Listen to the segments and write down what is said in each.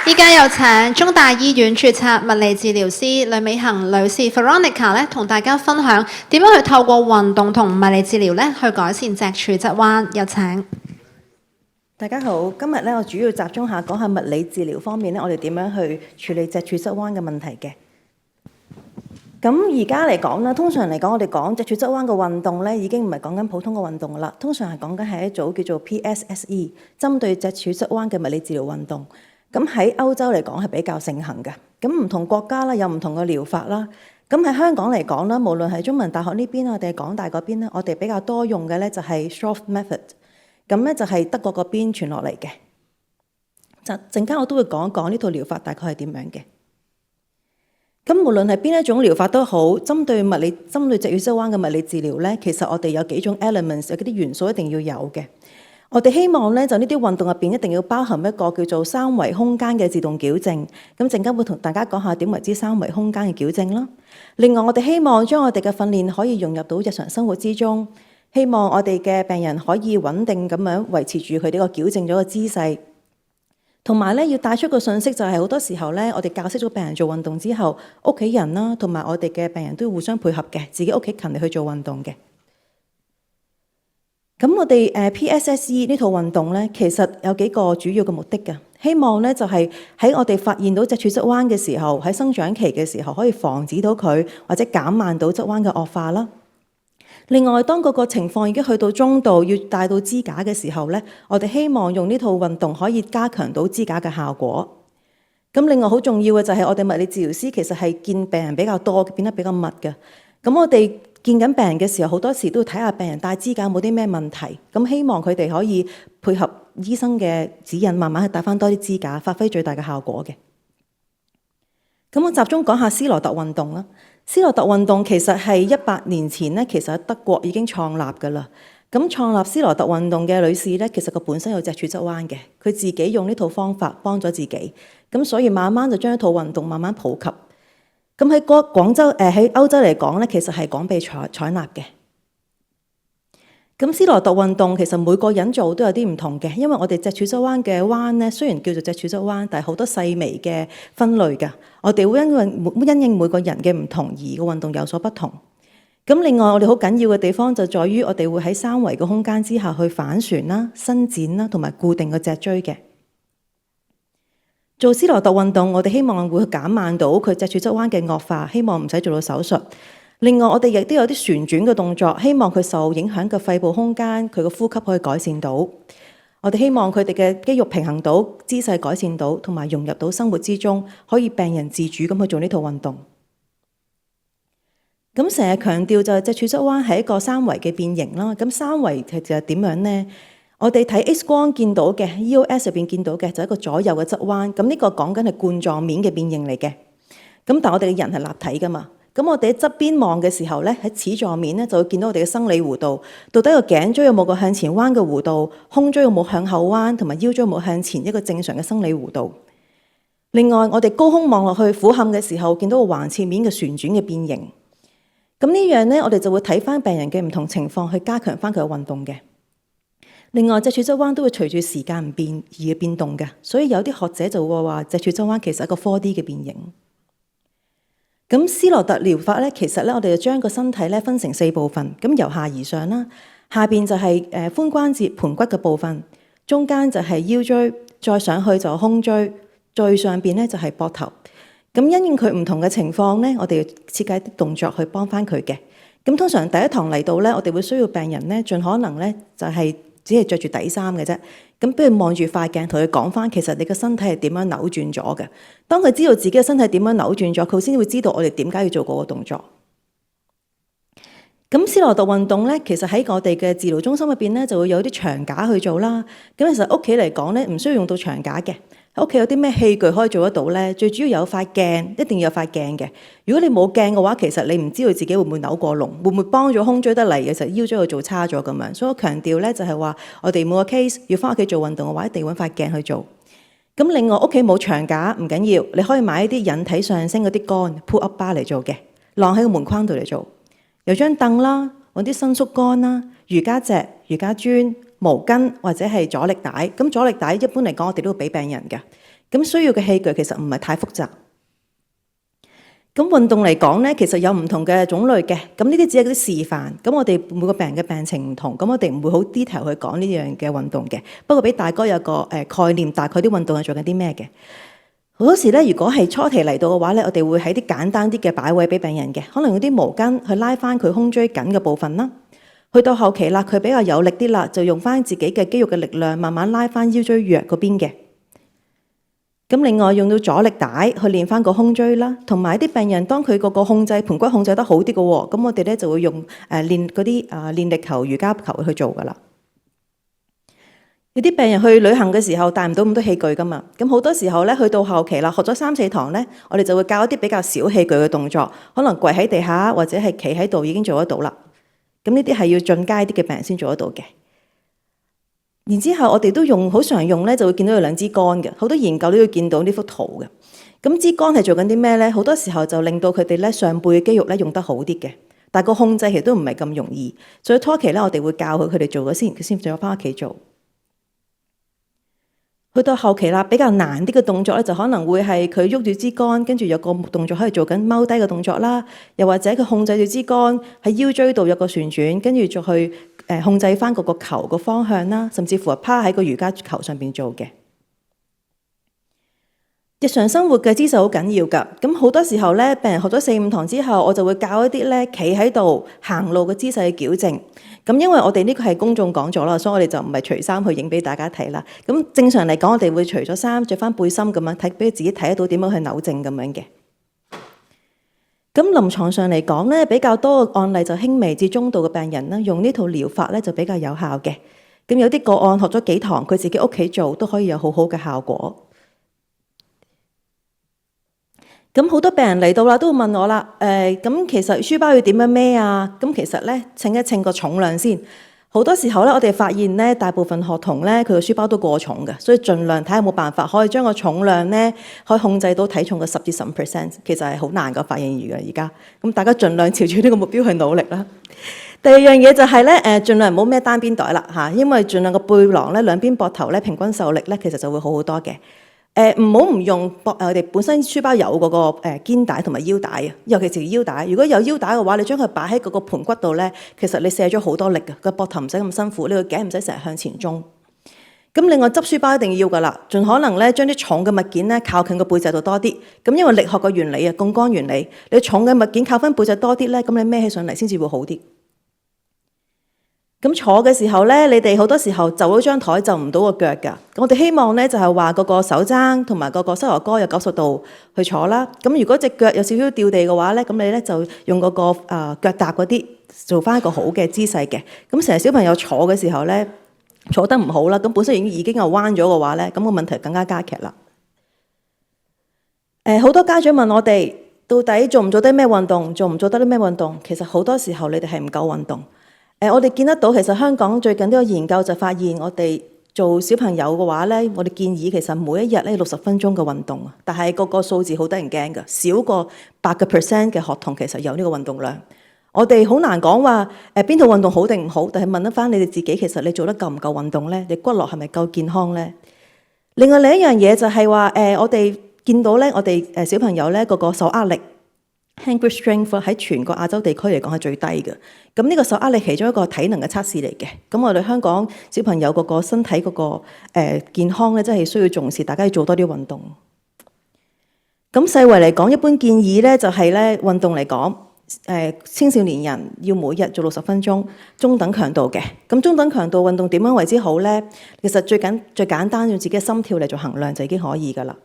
依家有請中大醫院註冊物理治療師呂美嫻女士 Veronica 咧，同大家分享點樣去透過運動同物理治療咧，去改善脊柱側彎。有請。大家好，今日咧我主要集中下講下物理治療方面咧，我哋點樣去處理脊柱側彎嘅問題嘅。咁而家嚟講咧，通常嚟講，我哋講脊柱側彎嘅運動咧，已經唔係講緊普通嘅運動啦。通常係講緊係一組叫做 PSSE， 針對脊柱側彎嘅物理治療運動。咁喺歐洲嚟講係比較盛行嘅。咁唔同國家啦，有唔同嘅療法啦。咁喺香港嚟講啦，無論係中文大學呢邊啊，定係港大嗰邊咧，我哋比較多用嘅咧就係 Schroth Method。咁咧就係德國嗰邊傳落嚟嘅。陣間我都會講一講呢套療法大概係點樣嘅。咁無論係邊一種療法都好，針對脊柱側彎嘅物理治療咧，其實我哋有幾種 elements， 有啲元素一定要有嘅。我哋希望咧就呢啲運動入邊一定要包含一個叫做三維空間嘅自動矯正。咁陣間會同大家講下點為之三維空間嘅矯正啦。另外我哋希望將我哋嘅訓練可以融入到日常生活之中，希望我哋嘅病人可以穩定咁樣維持住佢哋個矯正咗嘅姿勢。同埋咧，要帶出個信息就係好多時候咧，我哋教識咗病人做運動之後，屋企人啦，同埋我哋嘅病人都要互相配合嘅，自己屋企勤力去做運動嘅。咁我哋PSSE 呢套運動咧，其實有幾個主要嘅目的嘅，希望咧就係喺我哋發現到脊柱側彎嘅時候，喺生長期嘅時候可以防止到佢，或者減慢到側彎嘅惡化啦。另外，當嗰個情況已經去到中度，要帶到支架嘅時候咧，我哋希望用呢套運動可以加強到支架嘅效果。咁另外好重要嘅就係我哋物理治療師其實係見病人比較多，變得比較密嘅。咁我哋見緊病人嘅時候，好多時都要睇下病人帶支架有冇啲咩問題。咁希望佢哋可以配合醫生嘅指引，慢慢去帶翻多啲支架，發揮最大嘅效果嘅。咁我集中講下斯羅特運動啦。斯羅特運動其實係100年前咧，其實喺德國已經創立㗎啦。咁創立斯羅特運動嘅女士咧，其實佢本身有脊柱側彎嘅，佢自己用呢套方法幫咗自己。咁所以慢慢就將一套運動慢慢普及。咁喺喺歐洲嚟講咧，其實係廣被採納嘅。咁斯羅特運動其實每個人做都有啲唔同嘅，因為我哋脊柱側彎嘅彎咧，雖然叫做脊柱側彎，但係好多細微嘅分類㗎。我哋會因應每個人嘅唔同而個運動有所不同。咁另外我哋好緊要嘅地方就在於我哋會喺三維嘅空間之下去反旋啦、伸展啦，同埋固定個脊椎嘅。做斯羅特運動，我哋希望會減慢到佢脊柱側彎嘅惡化，希望唔使做到手術。另外，我哋亦都有啲旋轉嘅動作，希望佢受影響嘅肺部空間，佢個呼吸可以改善到。我哋希望佢哋嘅肌肉平衡到，姿勢改善到，同埋融入到生活之中，可以病人自主咁去做呢套運動。咁成日強調就係脊柱側彎係一個三維嘅變形啦。咁三維其實係點樣呢？我哋睇 X 光見到嘅 EOS 入邊見到嘅就係一個左右嘅側彎。咁呢個講緊係冠狀面嘅變形嚟嘅。咁但係我哋嘅人係立體噶嘛。咁我哋喺側邊望嘅時候咧，喺齒狀面咧就會見到我哋嘅生理弧度，到底個頸椎有冇個向前彎嘅弧度，胸椎有冇向後彎，同埋腰椎有冇向前一個正常嘅生理弧度。另外，我哋高空望落去俯瞰嘅時候，見到個橫切面嘅旋轉嘅變形。咁呢樣咧，我哋就會睇翻病人嘅唔同情況去加強翻佢嘅運動嘅。另外，脊柱側彎都會隨住時間唔變而變動嘅，所以有啲學者就會話脊柱側彎其實係一個 4D 嘅變形。咁斯羅特療法咧，其實咧我哋就將個身體咧分成4部分，咁由下而上啦，下邊就係髖關節盤骨嘅部分，中間就係腰椎，再上去就胸椎，最上邊咧就係膊頭。咁因應佢唔同嘅情況咧，我哋要設計啲動作去幫翻佢嘅。咁通常第一堂嚟到咧，我哋會需要病人咧盡可能咧就係只係着住底衫嘅啫。咁不如望住塊鏡，同佢講翻，其實你個身體係點樣扭轉咗嘅。當佢知道自己嘅身體點樣扭轉咗，佢先會知道我哋點解要做嗰個動作。咁斯羅特運動咧，其實喺我哋嘅治療中心入邊咧，就會有啲長架去做啦。咁其實屋企嚟講咧，唔需要用到長架嘅。喺屋企有啲咩器具可以做得到咧？最主要有塊鏡，一定要有塊鏡嘅。如果你冇鏡嘅話，其實你唔知道自己會唔會扭過龍，會唔會幫咗胸椎得嚟嘅時候腰椎會做差咗咁樣。所以我強調咧就係話，我哋每個 case 要翻屋企做運動嘅話，一定要揾塊鏡去做。咁另外屋企冇長架唔緊要，你可以買一啲引體上升嗰啲桿 pull up bar 嚟做嘅，晾喺個門框度嚟做。有張凳啦，揾啲伸縮桿啦，瑜伽席、瑜伽磚、毛巾或者係阻力帶。咁阻力帶一般嚟講，我哋都會俾病人嘅。咁需要嘅器具其實唔係太複雜。咁運動嚟講咧，其實有唔同嘅種類嘅，咁呢啲只係嗰啲示範。咁我哋每個病人嘅病情唔同，咁我哋唔會好 detail 去講呢樣嘅運動嘅。不過俾大家有個概念，大概啲運動係做緊啲咩嘅。好多時咧，如果係初期嚟到嘅話咧，我哋會喺啲簡單啲嘅擺位俾病人嘅，可能用啲毛巾去拉翻佢胸椎緊嘅部分啦。去到後期啦，佢比較有力啲啦，就用翻自己嘅肌肉嘅力量，慢慢拉翻腰椎弱嗰邊嘅。咁另外用到阻力帶去練翻個胸椎啦，同埋啲病人當佢個控制盤骨控制得好啲嘅喎，咁我哋咧就會用練嗰啲練力球、瑜伽球去做噶啦。有啲病人去旅行嘅時候帶唔到咁多器具噶嘛，咁好多時候咧去到後期啦，學咗3-4堂咧，我哋就會教一啲比較少器具嘅動作，可能跪喺地下或者係企喺度已經做得到啦。咁呢啲係要進階啲嘅病人先做得到嘅。然之後我哋都好常用咧，就會見到有2支杆嘅，好多研究都要見到呢幅圖嘅。咁支杆係做緊啲咩咧？好多時候就令到佢哋咧上背嘅肌肉咧用得好啲嘅，但係個控制其實都唔係咁容易。所以初期咧，我哋會教佢哋做咗先，佢先再翻屋企做。去到後期啦，比較難啲嘅動作咧，就可能會係佢喐住支杆，跟住有個動作可以做緊踎低嘅動作啦，又或者佢控制住支杆喺腰椎度有個旋轉，跟住再去控制翻嗰個球個方向啦，甚至乎係趴喺個瑜伽球上邊做嘅。日常生活嘅姿勢好緊要㗎，咁好多時候咧，病人學咗4-5堂之後，我就會教一啲咧企喺度行路嘅姿勢嘅矯正。咁因為我哋呢個係公眾講座啦，所以我哋就唔係除衫去影俾大家睇啦。咁正常嚟講，我哋會除咗衫，着翻背心咁樣睇，俾自己睇得到點樣去扭正咁樣嘅。咁臨床上嚟講咧，比較多嘅案例就輕微至中度嘅病人啦，用呢套療法咧就比較有效嘅。咁有啲個案學咗幾堂，佢自己屋企做都可以有好好嘅效果。咁好多病人嚟到啦，都會問我啦，咁其實書包要點樣孭啊？咁其實咧，稱一稱個重量先。好多時候咧，我哋發現咧，大部分學童咧，佢個書包都過重嘅，所以盡量睇下有冇辦法可以將個重量咧，可以控制到體重嘅10至15%。其實係好難嘅，發現而家。咁大家盡量朝住呢個目標去努力啦。第二樣嘢就係咧，盡量唔好孭單邊袋啦嚇，因為盡量個背囊咧，兩邊膊頭咧平均受力咧，其實就會好好多嘅。唔好唔用我哋本身書包有嗰個肩帶同埋腰帶啊，尤其是腰帶。如果有腰帶嘅話，你將佢擺喺嗰個盤骨度咧，其實你卸咗好多力嘅，個膊頭唔使咁辛苦，你個頸唔使成日向前中。咁另外執書包一定要噶啦，盡可能咧將啲重嘅物件咧靠近個背脊度多啲。咁因為力學嘅原理啊，槓桿原理，你重嘅物件靠翻背脊多啲咧，咁你孭起上嚟先至會好啲。咁坐嘅時候咧，你哋好多時候就咗張台就唔到個腳㗎。我哋希望咧就係話嗰個手踭同埋嗰個膝頭哥有90度去坐啦。咁如果隻腳有少少掉地嘅話咧，咁你咧就用嗰個腳踏嗰啲做翻一個好嘅姿勢嘅。咁成日小朋友坐嘅時候咧坐得唔好啦，咁本身已經又彎咗嘅話咧，咁個問題更加加劇啦。好多家長問我哋到底做唔做得咩運動，做唔做得啲咩運動？其實好多時候你哋係唔夠運動。我哋見得到，其實香港最近都有研究就發現，我哋做小朋友嘅話咧，我哋建議其實每一日咧60分鐘嘅運動啊，但係個數字好得人驚㗎，少過8% 嘅學童其實有呢個運動量。我哋好難講話邊套運動好定唔好，但係問得返你哋自己，其實你做得夠唔夠運動咧？你骨骼係咪夠健康咧？另外另一樣嘢就係話我哋見到咧，我哋小朋友咧個手握力。hand grip strength 喺全個亞洲地區嚟講係最低嘅，咁呢個手握力其中一個體能嘅測試嚟嘅。咁我哋香港小朋友嗰個身體嗰個健康咧，真係需要重視，大家要做多啲運動。咁世衛嚟講，一般建議咧就係咧運動嚟講，青少年人要每日做60分鐘，中等強度嘅。咁中等強度運動點樣為之好咧？其實最簡單用自己嘅心跳嚟做衡量就已經可以㗎啦。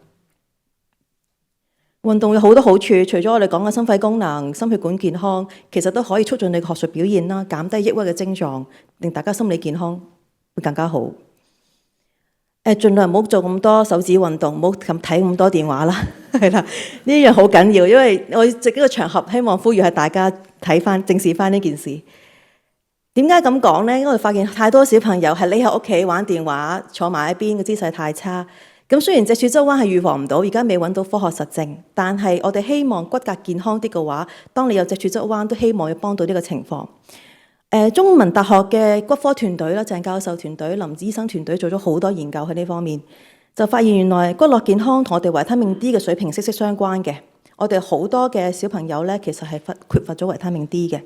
運動有好多好處，除咗我哋講嘅心肺功能、心血管健康，其實都可以促進你嘅學術表現啦，減低抑鬱嘅症狀，令大家心理健康會更加好。盡量唔好做咁多手指運動，唔好睇咁多電話啦，係啦，呢樣好緊要，因為我藉呢個場合希望呼籲係大家正視翻呢件事。點解咁講呢？因為我哋發現太多小朋友係匿喺屋企玩電話，坐埋一邊嘅姿勢太差。咁雖然脊柱側彎係預防唔到，而家未揾到科學實證，但係我哋希望骨骼健康啲嘅話，當你有脊柱側彎，都希望要幫到呢個情況。中文大學嘅骨科團隊啦，鄭教授團隊、林醫生團隊做咗好多研究喺呢方面，就發現原來骨骼健康同我哋維他命 D 嘅水平息息相關嘅。我哋好多嘅小朋友咧，其實係缺乏咗維他命 D 嘅。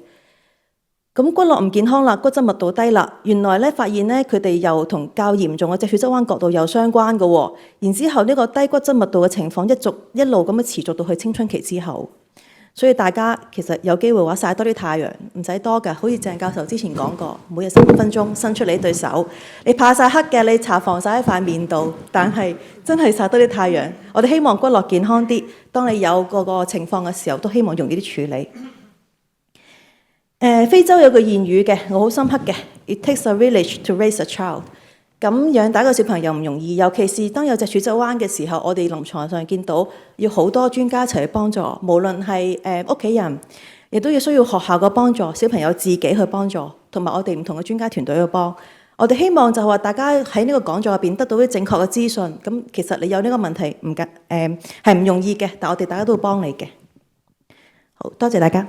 咁骨骼唔健康啦，骨質密度低啦，原來咧發現咧佢哋又同較嚴重嘅脊柱側彎角度有相關嘅喎。然之後呢個低骨質密度嘅情況一路咁樣持續到去青春期之後。所以大家其實有機會話曬多啲太陽，唔使多㗎，好似鄭教授之前講過，每日15分鐘伸出你對手，你怕曬黑嘅，你搽防曬喺塊面度，但係真係曬多啲太陽。我哋希望骨骼健康啲，當你有個情況嘅時候，都希望容易啲處理。非洲有句諺語嘅，我好深刻嘅 ，It takes a village to raise a child。咁養大個小朋友唔容易，尤其是當有脊柱側彎嘅時候，我哋臨床上見到要好多專家一齊去幫助，無論係屋企人，亦都要需要學校嘅幫助，小朋友自己去幫助，同埋我哋唔同嘅專家團隊去幫。我哋希望就係話大家喺呢個講座入邊得到啲正確嘅資訊。咁其實你有呢個問題係唔容易嘅，但我哋大家都會幫你嘅。好多謝大家。